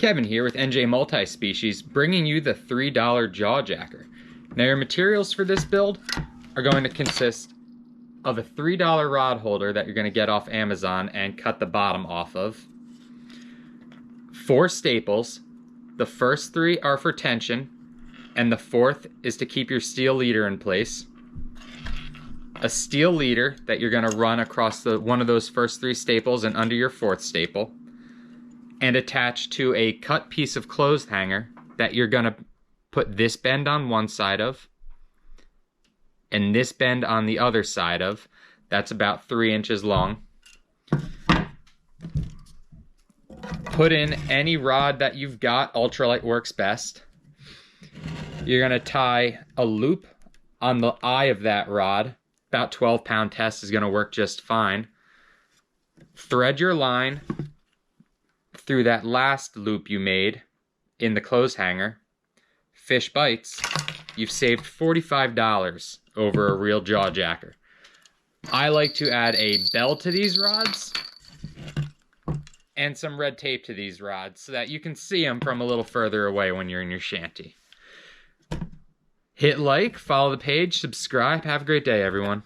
Kevin here with NJ Multi-Species, bringing you the $3 JAWJACKER. Now your materials for this build are going to consist of a $3 rod holder that you're going to get off Amazon and cut the bottom off of, 4 staples. The first 3 are for tension, and the 4th is to keep your steel leader in place. A steel leader that you're going to run across one of those first 3 staples and under your 4th staple, and attach to a cut piece of clothes hanger that you're going to put this bend on one side of and this bend on the other side of. That's about 3 inches long. Put in any rod that you've got. Ultralight works best. You're going to tie a loop on the eye of that rod. About 12-pound test is going to work just fine. Thread your line through that last loop you made in the clothes hanger. Fish bites. You've saved $45 over a real JAWJACKER. I like to add a bell to these rods and some red tape to these rods so that you can see them from a little further away when you're in your shanty. Hit like, follow the page, subscribe. Have a great day, everyone.